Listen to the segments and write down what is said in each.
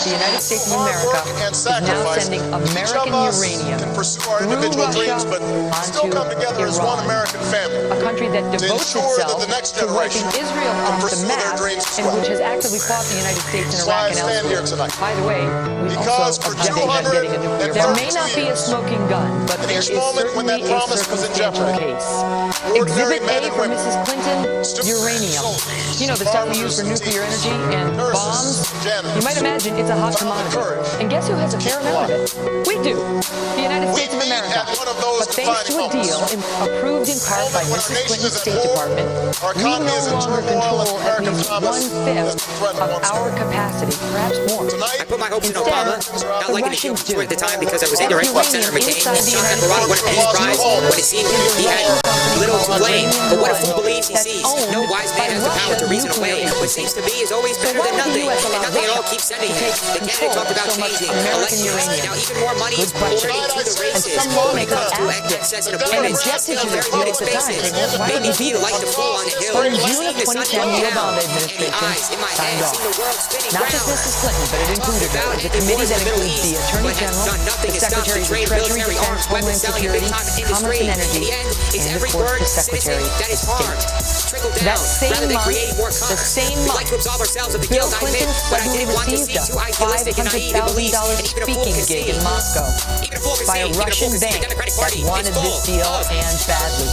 the United States of America is now sending American uranium through Russia onto Iran, a country that devotes itself to wiping Israel off the map and which has actively fought the United States and Iraq and elsewhere. By the way, we also object to getting a nuclear bomb. There may not be a smoking gun, but there is certainly a circumstantial case. Exhibit A for Mrs. Clinton, uranium. You know, the stuff we use for nuclear energy and bombs. You might imagine it's a hot commodity. And guess who has a fair amount of it? We do. The United States of America. But thanks to a deal approved in part by Mrs. Clinton's State Department, we no longer control at least 1/5 of our capacity, perhaps more. I put my hopes in Obama, not liking the deal at the time because I was indirectly with Senator McCain. And Barack won a Peace Prize when it seemed he had little to blame. But what a fool believes he sees. No wise man has the power to reason away. What seems to be is always better than nothing. And nothing at all keeps sending him. The candidate talked about changing elections. Now even more money is poured into the races. When it comes to access and appointments, still very limited spaces. Made me feel like the fool on the hill. But in June of 2010, the Obama administration signed off. Not just Mrs. Clinton, but it included the committee that includes the Attorney General, the Secretaries of Treasury, Defense, Homeland Security, Commerce and Energy, and of course the Secretary of State. That same month, Bill Clinton suddenly received a $500,000 speaking gig in Moscow by a Russian bank that wanted this deal and badly.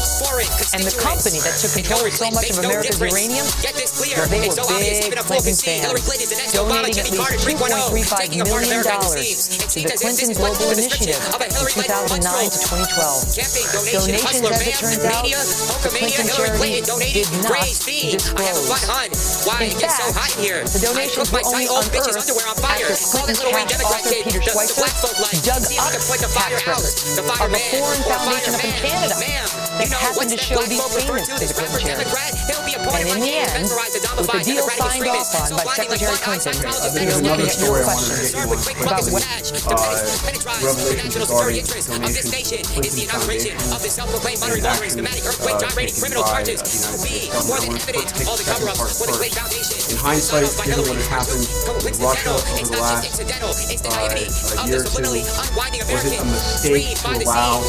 And the company that took control of so much of America's uranium, they were big Clinton fans, donating at least $2.35 million to the Clinton Global Initiative from 2009 to 2012. Donations, as it turns out, to Clinton charities did not disclose. In fact, the donations were only unearthed after Clinton tax author Peter Schweitzer dug up tax records of a foreign foundation up in Canada that happened to show these payments to the Clinton charities. And in the end, with the deal signed off on by Secretary Clinton, we are looking at your questions about what revelations regarding donations to Clinton Foundation and actions taking by the United States government. I want to take the second part first. In hindsight, given what has happened with Russia over the last year or two, was it a mistake to allow a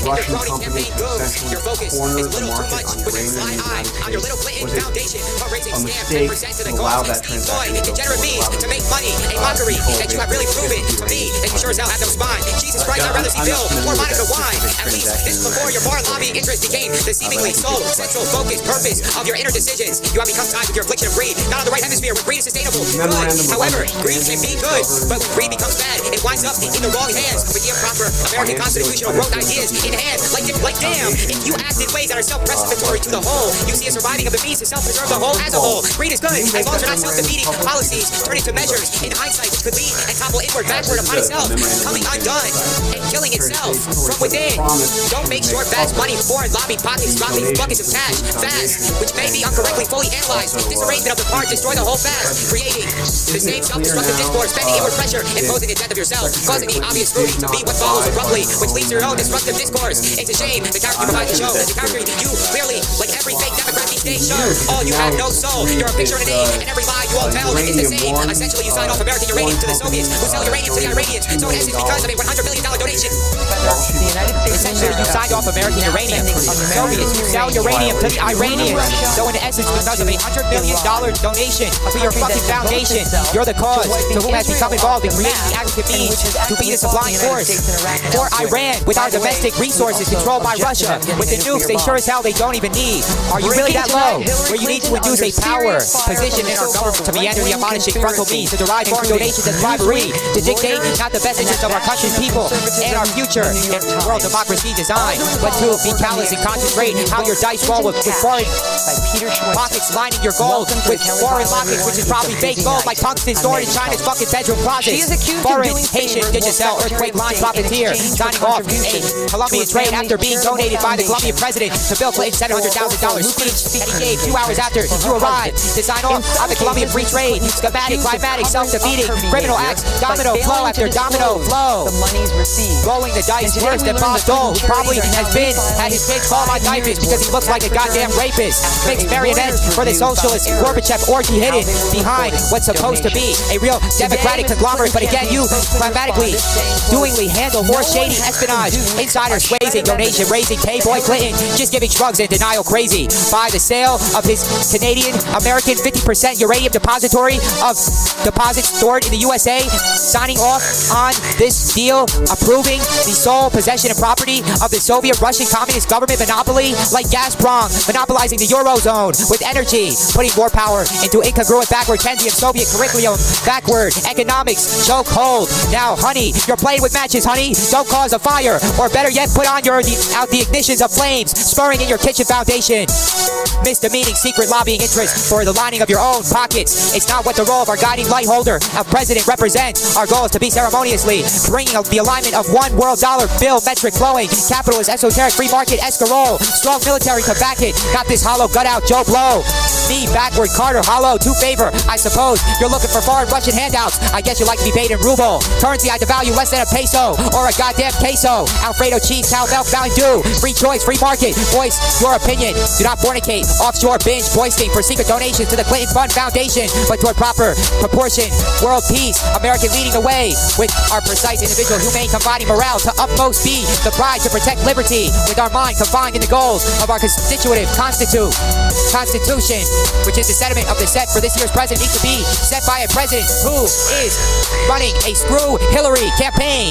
Russian company to essentially corner the market on uranium in the United States? Was it a mistake to allow that transaction to go forward? To make money, a mockery that you have really proven to me that you sure as hell have no spine. Jesus Christ, I'd rather see Bill or Monica why. At least this is before your foreign lobbying interest became the seemingly sole, central focus, purpose of your inner decisions. You have become tied with your affliction of greed, not on the right hemisphere when greed is sustainable. Good. However, greed can be good, but when greed becomes bad, it winds up in the wrong hands with the improper American constitutional growth ideas in hand. Like damn, if you act in ways that are self-precipitory to the whole, you see a surviving of the beast to self-preserve the whole as a whole. Greed is good, as long as you're not self-defeating policies, turning to measures in hindsight which could lead and topple inward, backward upon itself, coming undone and killing itself from within. Don't make short, fast money, foreign lobby pockets, dropping buckets of cash fast, which may be incorrectly fully analyzed. Disarrangement of the part, destroy the whole fast, creating the same self-destructive discourse, spending inward pressure, imposing the death of yourself, causing the obvious fruity to be what follows abruptly, which leads to your own destructive discourse. It's a shame the character you provide to show, the character you clearly, like every fake Democrat these days show, all you have no soul, you're a picture and a name, and every lie you all tell is the same. Essentially, you sign off American uranium to the Soviets, who sell uranium to the Iranians, so in essence, because of a $100 billion donation. Essentially, you signed off American uranium to the Soviets, who sell uranium to the Iranians, so in essence, because of a $100 million donation to your fucking foundation, you're the cause to whom has become involved in creating the active means to be the supplying force for Iran with our domestic resources controlled by Russia, with the nukes they sure as hell they don't even need. Are you really that low where you need to induce a power position in our government to meander the admonishing frontal means to derive foreign donations and bribery to dictate not the best interests of our country's people and our future and world democracy design, but to be callous and concentrate how your dice roll with foreign pockets lining your gold with foreign lockets, which is probably fake gold like tungsten stored in China's fucking bedroom closets. Foreign, Haitian, digital, earthquake launch profiteer signing off a Colombian trade after being donated by the Colombian president to Bill Clinton's $700,000 speech that he gave 2 hours after you arrived to sign off on the Colombian Free Trade. Schematic, climatic, self-defeating, criminal acts, domino flow after domino flow. The money's received. Rolling the dice worse than Bob Dole, who probably has been had his kids fall on diapers because he looks like a goddamn rapist. Mixed marionettes for the socialist Gorbachev orgy hidden behind what's supposed to be a real democratic conglomerate. But again, you climatically, doingly handle more shady espionage, insider swayzing, donation raising, K-boy Clinton just giving shrugs and denial crazy by the sale of his Canadian American 50% uranium depository of deposits stored in the USA, signing off on this deal, approving the sole possession and property of the Soviet Russian Communist government monopoly, like Gazprom monopolizing the Eurozone with energy, putting more power into incongruent backward Keynesian Soviet curriculum, backward economics, choke hold. Now, honey, you're playing with matches, honey. Don't cause a fire, or better yet, put on out the ignitions of flames, spurring in your kitchen foundation. Misdemeaning secret lobbying interests for the lining of your own pockets. It's not what the role of our guiding light holder of president represents. Our goal is to be ceremoniously bringing the alignment of one world dollar bill metric flowing, capitalist, esoteric, free market, escarole, strong military to back it. Got this hollow gut out, Joe Blow. Me, backward, Carter, hollow, to favor. I suppose you're looking for foreign Russian handouts. I guess you like to be paid in ruble. Currency I devalue less than a peso or a goddamn queso. Alfredo cheese, cow milk, Mountain Dew. Free choice, free market. Voice your opinion. Do not fornicate. Offshore binge foisting for secret donations to the Clinton Fund Foundation, but toward proper proportion. World peace. American leading the way with our precise individual humane combining morale to utmost speed. The pride to protect liberty with our mind confined in the goals of our constitutive constitution, which is the sentiment of the set for this year's president needs to be set by a president who is running a screw Hillary campaign.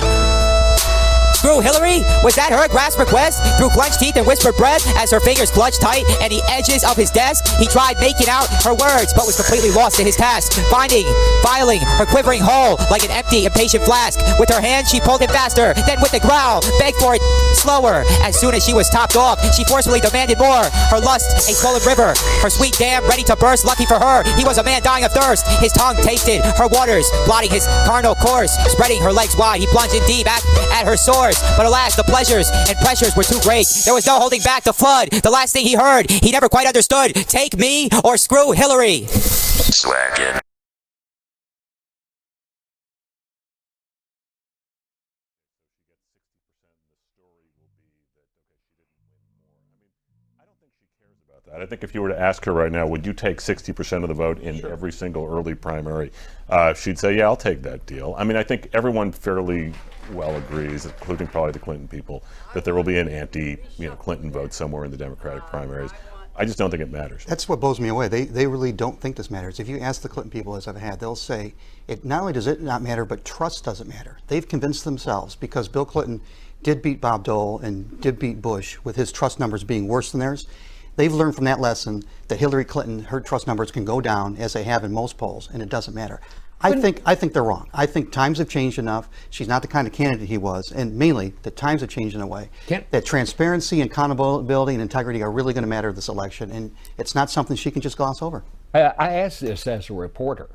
Screw Hillary? Was that her grasp request? Through clenched teeth and whispered breath, as her fingers clutched tight and the edges of his desk, he tried making out her words, but was completely lost to his task. Filing her quivering whole like an empty, impatient flask. With her hand, she pulled him faster, then with a growl, begged for it slower. As soon as she was topped off, she forcefully demanded more. Her lust, a swollen river, her sweet dam ready to burst. Lucky for her, he was a man dying of thirst. His tongue tasted her waters, blotting his carnal course. Spreading her legs wide, he plunged in deep at her sores. But alas, the pleasures and pressures were too great. There was no holding back the flood. The last thing he heard, he never quite understood. Take me or screw Hillary. Slacking. I think if you were to ask her right now, would you take 60% of the vote in every single early primary? She'd say, yeah, I'll take that deal. I mean, I think everyone fairly well agrees, including probably the Clinton people, that there will be an anti-Clinton vote somewhere in the Democratic primaries. I just don't think it matters. That's what blows me away. They really don't think this matters. If you ask the Clinton people, as I've had, they'll say, it not only does it not matter, but trust doesn't matter. They've convinced themselves, because Bill Clinton did beat Bob Dole and did beat Bush with his trust numbers being worse than theirs. They've learned from that lesson that Hillary Clinton, her trust numbers can go down, as they have in most polls, and it doesn't matter. I think they're wrong. I think times have changed enough. She's not the kind of candidate he was, and mainly that times have changed in a way that transparency and accountability and integrity are really going to matter this election, and it's not something she can just gloss over. I asked this as a reporter.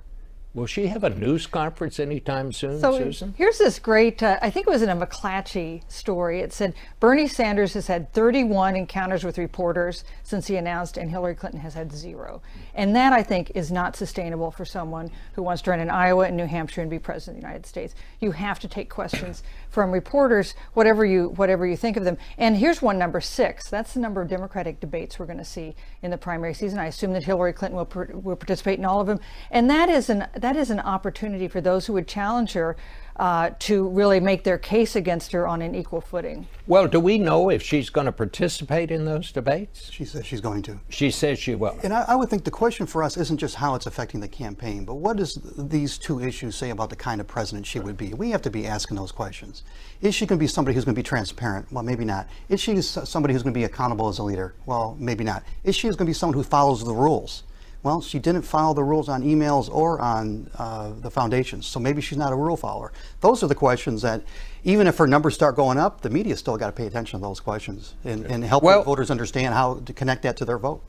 Will she have a news conference anytime soon, Susan? Here's this great, I think it was in a McClatchy story. It said, Bernie Sanders has had 31 encounters with reporters since he announced, and Hillary Clinton has had 0. And that, I think, is not sustainable for someone who wants to run in Iowa and New Hampshire and be president of the United States. You have to take questions from reporters, whatever you think of them. And here's one, number 6. That's the number of Democratic debates we're going to see in the primary season. I assume that Hillary Clinton will participate in all of them. And that is an opportunity for those who would challenge her to really make their case against her on an equal footing. Well, do we know if she's going to participate in those debates? She says she's going to. She says she will. And I would think the question for us isn't just how it's affecting the campaign, but what does these two issues say about the kind of president she would be? We have to be asking those questions. Is she going to be somebody who's going to be transparent? Well, maybe not. Is she somebody who's going to be accountable as a leader? Well, maybe not. Is she going to be someone who follows the rules? Well, she didn't follow the rules on emails or on the foundations, so maybe she's not a rule follower. Those are the questions that, even if her numbers start going up, the media still got to pay attention to those questions and help voters understand how to connect that to their vote.